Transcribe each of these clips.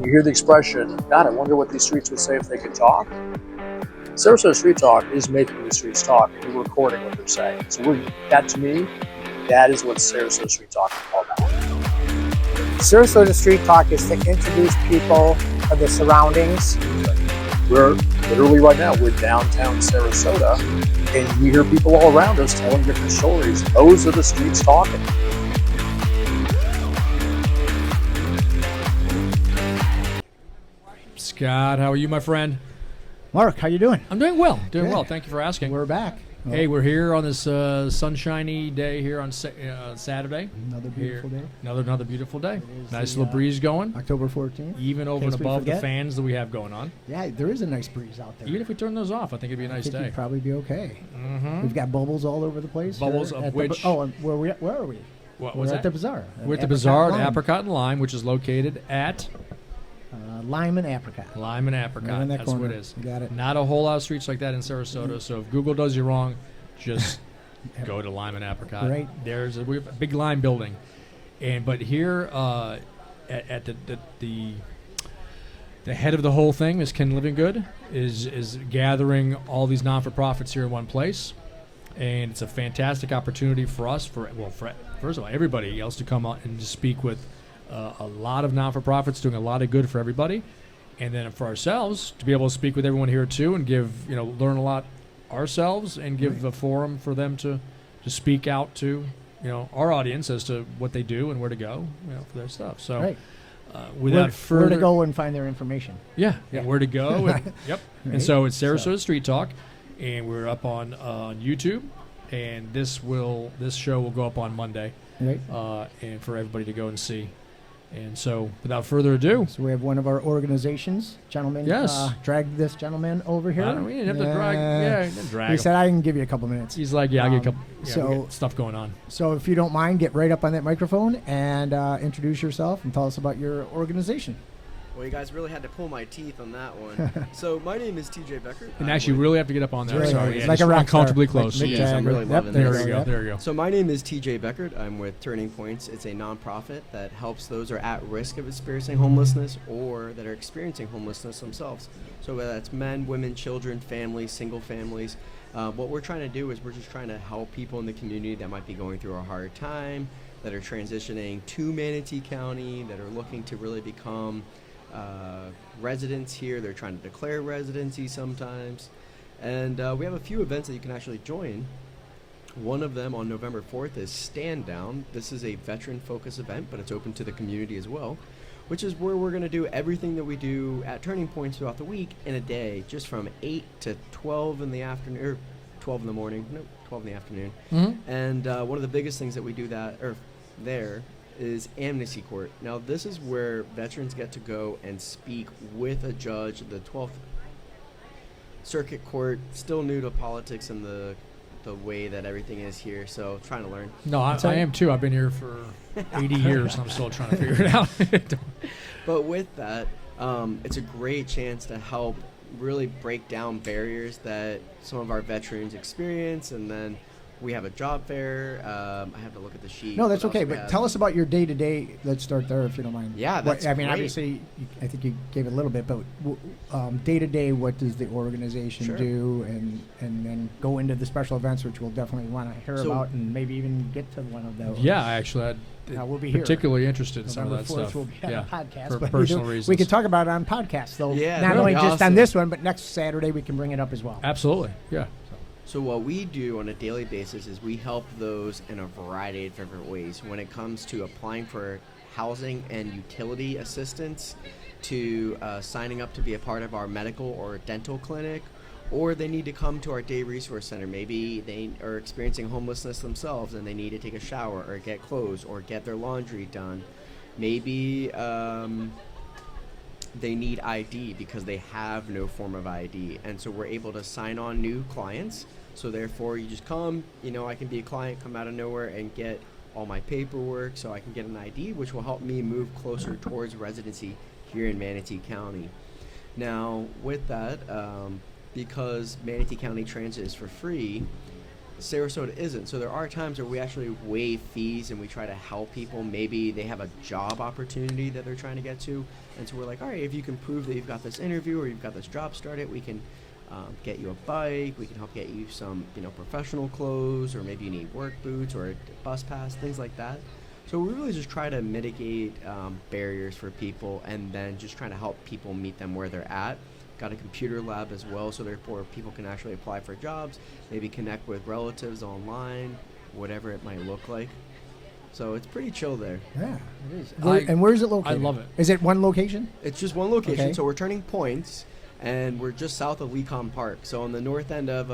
You hear the expression, God, I wonder what these streets would say if they could talk. Sarasota Street Talk is making the streets talk, and we're recording what they're saying. So that, to me, that is what Sarasota Street Talk is all about. Sarasota Street Talk is to introduce people of the surroundings. We're literally right now, we're downtown Sarasota, and we hear people all around us telling different stories. Those are the streets talking. Scott, how are you, my friend? Mark, how you doing? I'm doing well. Doing Good. well. Thank you for asking. We're back. Hey, we're here on this sunshiny day here on Saturday. Another beautiful day. Another beautiful day. is Nice the, little breeze going. October 14th. Even over and above the fans that we have going on. Yeah, there is a nice breeze out there. Even if we turn those off, I think it'd be a nice I think day. we'd probably be okay. Mm-hmm. We've got bubbles all over the place. Bubbles of which? And where are we? What We're was at that? the bazaar. We're at the bazaar Lime. at Apricot and Lime, which is located at Lime and Apricot. Lime and Apricot. Right in that That's corner. what it is. You got it. Not a whole lot of streets like that in Sarasota. So if Google does you wrong, just go to Lime and Apricot. Right. We have a big Lime building, but here at the head of the whole thing is Ken Livingood is gathering all these non-for-profits here in one place, and it's a fantastic opportunity for us for first of all everybody else to come out and just speak with a lot of non-for-profits doing a lot of good for everybody, and then for ourselves to be able to speak with everyone here too and give learn a lot ourselves and give a forum for them to speak out to our audience as to what they do and where to go for their stuff. So Right. without further where to go and find their information. Yeah, where to go. And, yep. Right. And so it's Sarasota Street Talk, and we're up on YouTube, and this show will go up on Monday, Right. And for everybody to go and see. And so, without further ado, So we have one of our organizations, gentlemen. Yes. Drag this gentleman over here. we didn't have to drag. Yeah, he didn't drag He him. said I can give you a couple minutes. He's like, I'll get a couple. Yeah, so- we got stuff going on. So if you don't mind, get right up on that microphone and introduce yourself and tell us about your organization. Well, you guys really had to pull my teeth on that one. So my name is TJ Beckert. And actually, you really have to get up on there. Right. Sorry, It's yeah, like just a rock star, uncomfortably like close. Mick Jeez, Jagger. I'm really loving There this. you go. There you go. So my name is TJ Beckert. I'm with Turning Points. It's a nonprofit that helps those who are at risk of experiencing homelessness or that are experiencing homelessness themselves. So whether that's men, women, children, families, single families, what we're trying to do is we're just trying to help people in the community that might be going through a hard time, that are transitioning to Manatee County, that are looking to really become residents here. They're trying to declare residency sometimes. And we have a few events that you can actually join. One of them on November 4th is Stand Down. This is a veteran-focused event, but it's open to the community as well, which is where we're going to do everything that we do at Turning Points throughout the week in a day, just from 8 to 12 in the afternoon, or 12 in the morning, no, 12 in the afternoon. Mm-hmm. And one of the biggest things that we do there is amnesty court. Now, this is where veterans get to go and speak with a judge. The 12th Circuit Court, still new to politics and the way that everything is here, so trying to learn. No, I am too. I've been here for 80 years, and I'm still trying to figure it out. But with that, it's a great chance to help really break down barriers that some of our veterans experience, and then we have a job fair. I have to look at the sheet. No, that's What okay. else we But have? tell us about your day-to-day. Let's start there, if you don't mind. Yeah, that's I mean, great. obviously, I think you gave it a little bit, but day-to-day, what does the organization Sure. do? And then go into the special events, which we'll definitely want to hear So- about, and maybe even get to one of those. Yeah, actually, We'll be here. particularly interested in some of November that 4th stuff. We'll be on yeah, a podcast, for but personal we reasons. can talk about it on podcasts, though. Yeah, not that'd only be just on awesome. this one, but next Saturday we can bring it up as well. Absolutely, yeah. So what we do on a daily basis is we help those in a variety of different ways. When it comes to applying for housing and utility assistance, to signing up to be a part of our medical or dental clinic, or they need to come to our day resource center. Maybe they are experiencing homelessness themselves and they need to take a shower or get clothes or get their laundry done. Maybe they need ID because they have no form of ID. And so we're able to sign on new clients. So therefore you just come, I can be a client, come out of nowhere and get all my paperwork so I can get an ID, which will help me move closer towards residency here in Manatee County. Now with that, because Manatee County Transit is for free, Sarasota isn't. So there are times where we actually waive fees and we try to help people. Maybe they have a job opportunity that they're trying to get to. And so we're like, all right, if you can prove that you've got this interview or you've got this job started, we can get you a bike. We can help get you some, professional clothes, or maybe you need work boots or a bus pass, things like that. So we really just try to mitigate barriers for people, and then just trying to help people meet them where they're at. Got a computer lab as well, so therefore people can actually apply for jobs, maybe connect with relatives online, whatever it might look like. So it's pretty chill there. Yeah, it is. And where is it located? I love it. Is it one location? It's just one location, Okay. so we're turning points, and we're just south of Lecom Park. So on the north end of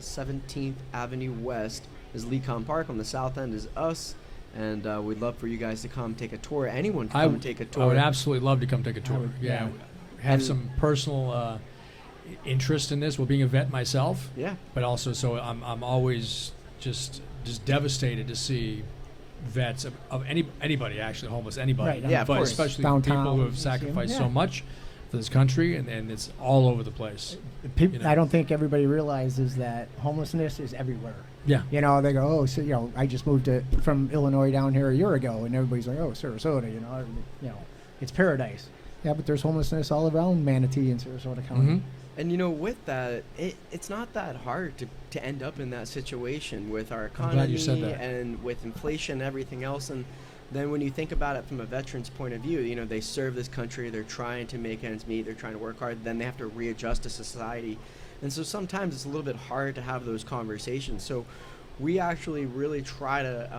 17th Avenue West is Lecom Park. On the south end is us. And we'd love for you guys to come take a tour. Anyone can come take a tour. I would absolutely love to come take a tour. would, Yeah. yeah. Have And- some personal interest in this. Well, being a vet myself, Yeah. but also so I'm always just devastated to see vets of anybody actually, homeless anybody. Right, Yeah, of but course. especially Downtown, people who have you see 'em, sacrificed yeah. so much for this country, and it's all over the place. People, You know. I don't think everybody realizes that homelessness is everywhere. Yeah. They go, oh, so, I just moved from Illinois down here a year ago, and everybody's like, oh, Sarasota, it's paradise. Yeah, but there's homelessness all around Manatee and Sarasota County. Mhm. And with that, it's not that hard to end up in that situation with our glad economy you said that. and with inflation and everything else. And then when you think about it from a veteran's point of view, they serve this country, they're trying to make ends meet, they're trying to work hard, then they have to readjust to society. And so sometimes it's a little bit hard to have those conversations. So we actually really try to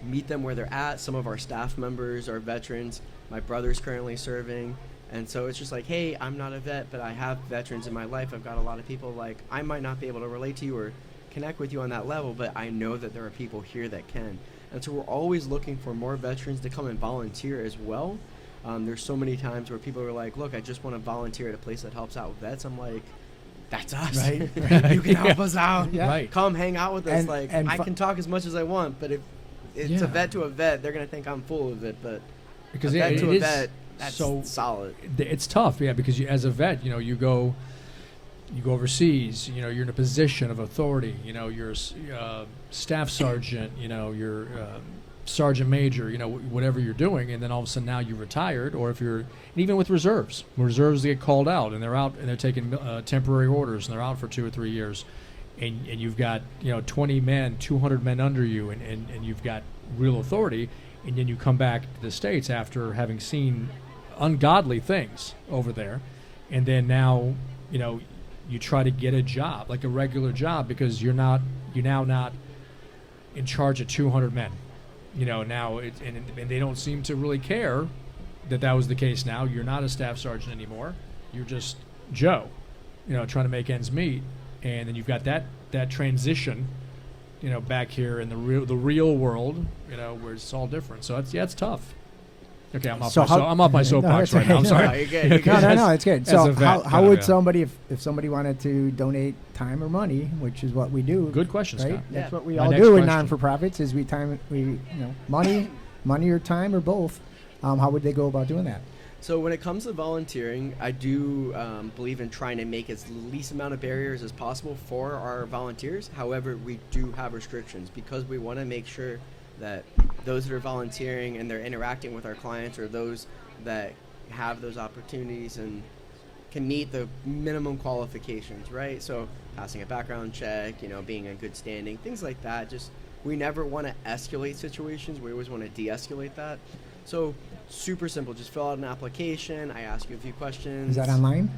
meet them where they're at. Some of our staff members are veterans. My brother's currently serving. And so it's just like, hey, I'm not a vet, but I have veterans in my life. I've got a lot of people, like, I might not be able to relate to you or connect with you on that level, but I know that there are people here that can. And so we're always looking for more veterans to come and volunteer as well. There's so many times where people are like, look, I just want to volunteer at a place that helps out with vets. I'm like, that's us. Right. You can help us out. Yeah. Right. Come hang out with us. And I can talk as much as I want, but if it's Yeah. a vet to a vet, they're going to think I'm full of it. But Because a vet to a is vet, that's so solid. It's tough, yeah, because as a vet, you go overseas, you're in a position of authority, you're a staff sergeant, you're sergeant major, whatever you're doing, and then all of a sudden now you're retired, or if you're, and even with reserves get called out, and they're out and they're taking temporary orders, and they're out for 2 or 3 years, and you've got 20 men, 200 men under you, and you've got real authority, and then you come back to the States after having seen ungodly things over there, and then now you try to get a job, like a regular job, because you're now not in charge of 200 men. Now and they don't seem to really care that was the case. Now you're not a staff sergeant anymore. You're just Joe, trying to make ends meet, and then you've got that transition, back here in the real world, where it's all different. So it's tough. Okay, I'm off my soapbox right now. I'm sorry. No, you're good. You're good. No, it's good. as So a vet, how would yeah. somebody, if somebody wanted to donate time or money, which is what we do. Good question, right? Scott. That's Yeah. what we My all next do in question. non-for-profits is money or time or both. How would they go about doing that? So when it comes to volunteering, I do believe in trying to make as least amount of barriers as possible for our volunteers. However, we do have restrictions because we want to make sure that those that are volunteering and they're interacting with our clients, or those that have those opportunities and can meet the minimum qualifications, right? So passing a background check, being in good standing, things like that. Just, we never want to escalate situations. We always want to de-escalate that. So super simple. Just fill out an application. I ask you a few questions. Is that online?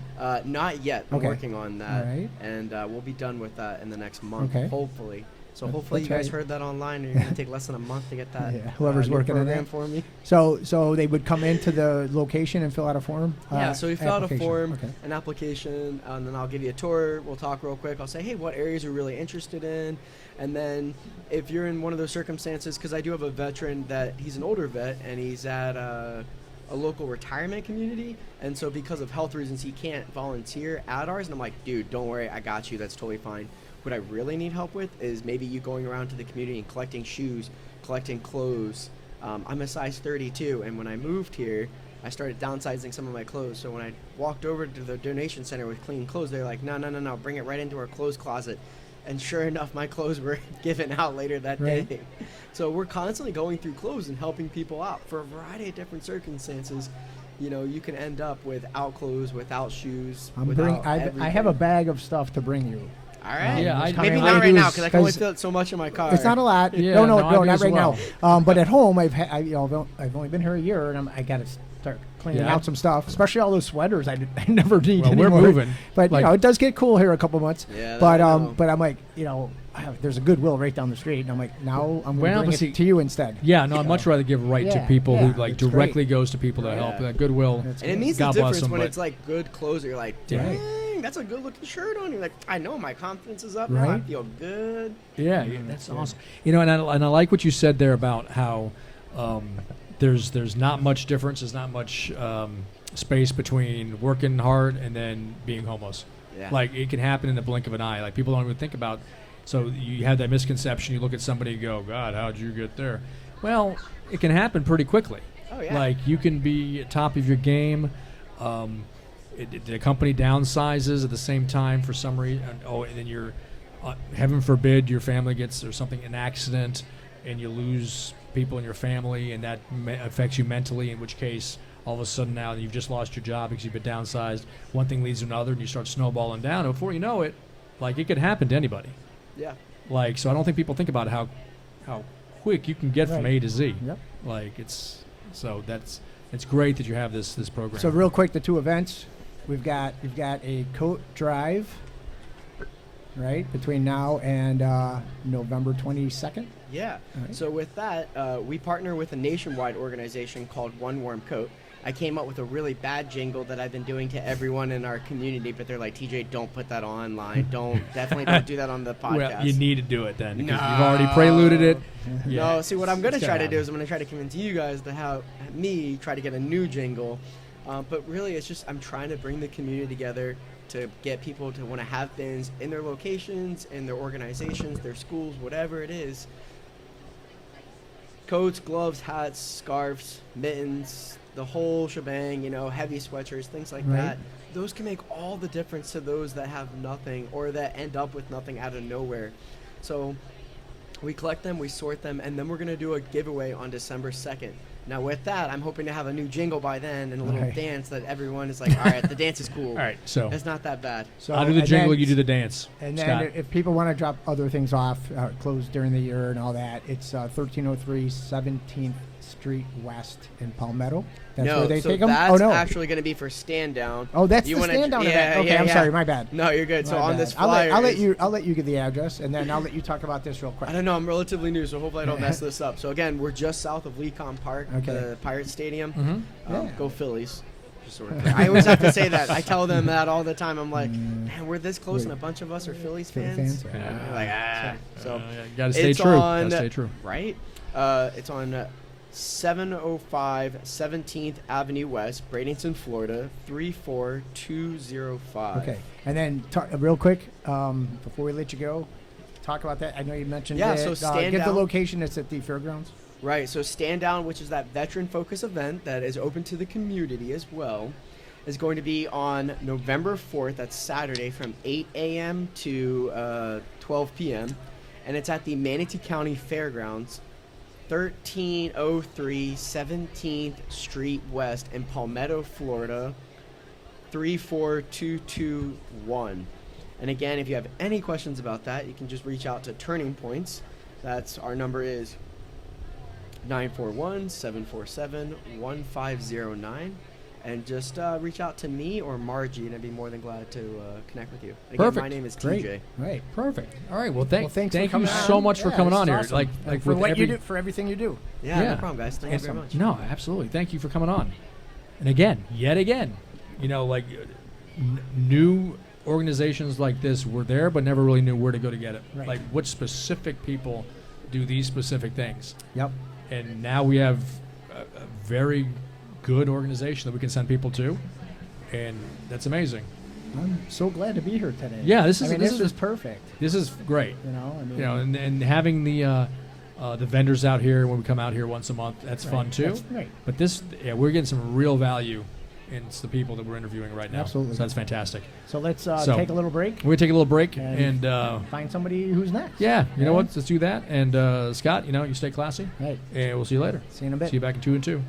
Not yet. I'm Okay. working on that. All right. And we'll be done with that in the next month, Okay. hopefully. So That's hopefully you guys right. heard that online, and you're going to take less than a month to get that Yeah, whoever's new working on program that. for me. So they would come into the location and fill out a form? Yeah, so you fill out a application. form, Okay. an application, and then I'll give you a tour. We'll talk real quick. I'll say, hey, what areas are you really interested in? And then if you're in one of those circumstances, because I do have a veteran that he's an older vet, and he's at a local retirement community, and so because of health reasons, he can't volunteer at ours. And I'm like, dude, don't worry, I got you. That's totally fine. What I really need help with is maybe you going around to the community and collecting shoes, collecting clothes. I'm a size 32, and when I moved here, I started downsizing some of my clothes. So when I walked over to the donation center with clean clothes, they're like, no, bring it right into our clothes closet. And sure enough, my clothes were given out later that Right. day. So we're constantly going through clothes and helping people out for a variety of different circumstances. You know, you can end up without clothes, without shoes, without I everything. have a bag of stuff to bring you. All right. Yeah, I maybe mean, not I right do now is- because I can only 'cause fit so much in my car. It's not a lot. Yeah, no, no, I do not as right well. now. But at home, I've only been here a year, and I got to start cleaning Yeah. out some stuff, especially all those sweaters I never need Well, we're anymore. moving. But Like- it does get cool here a couple months. Yeah, that But I know. but I'm like, there's a Goodwill right down the street, and I'm like, now I'm Well, going to bring but see- it to you instead. Yeah, no, I'd much rather give right to Yeah, people yeah, who like it's directly great. goes to people that help. Yeah. That Goodwill. That's And it good. means God the bless difference them, when but- it's like good clothes. You're like, Yeah. dang, that's a good looking shirt on. You're like, I know my confidence is up. Now I Right. feel good. Yeah, that's awesome. You know, and I like what you said there about how there's not much difference. There's not much space between working hard and then being homeless. Yeah. Like it can happen in the blink of an eye. Like people don't even think about. So you have that misconception. You look at somebody and go, God, how'd you get there? Well, it can happen pretty quickly. Oh yeah. Like you can be at top of your game. The company downsizes at the same time for some reason. And then you're, heaven forbid, your family gets or something an accident, and you lose people in your family, and that affects you mentally. In which case, all of a sudden now you've just lost your job because you've been downsized. One thing leads to another, and you start snowballing down. And before you know it, like it could happen to anybody. yeah. Like so, I don't think people think about how quick you can get from Right. A to Z. Yep. Like it's great that you have this program. So real quick, the two events you've got a coat drive, right, between now and November 22nd. Yeah. All right. So with that, we partner with a nationwide organization called One Warm Coat. I came up with a really bad jingle that I've been doing to everyone in our community, but they're like, TJ, don't put that online. Definitely don't do that on the podcast. well, you need to do it then because No. you've already preluded it. No, see, what I'm going to It's try gotta to do is I'm going to try to convince you guys to have me try to get a new jingle. But really, it's just I'm trying to bring the community together to get people to want to have bins in their locations, in their organizations, their schools, whatever it is. Coats, gloves, hats, scarves, mittens, the whole shebang, heavy sweatshirts, things like Right. that. Those can make all the difference to those that have nothing or that end up with nothing out of nowhere. So we collect them, we sort them, and then we're going to do a giveaway on December 2nd. Now, with that, I'm hoping to have a new jingle by then and a little Right. dance that everyone is like, all right, the dance is cool. All right, so It's not that bad. So I'll do the and jingle, then- you do the dance. And Scott. then if people want to drop other things off, closed during the year and all that, it's 1303 17th Street West in Palmetto. That's no, where they so take them. that's Oh no! actually going to be for stand down. Oh, that's You the wanna- stand down yeah, event. Okay, yeah, I'm yeah. sorry, my bad. No, you're good. So My on bad. this I'll flyer, let you give the address, and then I'll let you talk about this real quick. I don't know. I'm relatively new, so hopefully I don't mess this up. So again, we're just south of Lecom Park, Okay. the Pirate Stadium. Mhm. Yeah. Go Phillies. Just sort of I always have to say that. I tell them that all the time. I'm like, man, we're this close, and a bunch of us are Phillies Philly fans. fans, yeah. They're like, So gotta stay it's true. on- Gotta stay true. right? It's on 705 17th Avenue West, Bradenton, Florida 34205. Okay, and then real quick before we let you go, talk about that. I know you mentioned Yeah, it. so stand give the down. location. It's at the fairgrounds. Right, so Stand Down, which is that veteran focus event that is open to the community as well, is going to be on November 4th. That's Saturday from 8 a.m. to 12 p.m. And it's at the Manatee County Fairgrounds, 1303 17th Street West in Palmetto, Florida, 34221. And again, if you have any questions about that, you can just reach out to Turning Points. That's our number is 941-747-1509, and just reach out to me or Margie, and I'd be more than glad to connect with you. And again, Perfect. my name is Great. TJ. Right. Perfect. All right. Well, thank Thanks for you coming so on. much for Yeah, coming this on is here. awesome. Like for with what every, you do, for everything you do. Yeah, Yeah. no problem, guys. Thank you very much. No, absolutely. Thank you for coming on. And again, yet again, new organizations like this were there, but never really knew where to go to get it. Right. Like, what specific people do these specific things? Yep. And now we have a very good organization that we can send people to, and that's amazing. I'm so glad to be here today. Yeah, this is- I mean, this this is- is perfect. This is great. I mean, And having the vendors out here when we come out here once a month, that's fun too. That's right. But we're getting some real value and it's the people that we're interviewing right now. Absolutely. So that's fantastic. So let's So- take a little break We're going to take a little break And- and find somebody who's next. yeah, you know Yeah. what? Let's do that. And Scott, you stay classy. Right. And we'll see you later. See you in a bit. See you back in 2 and 2.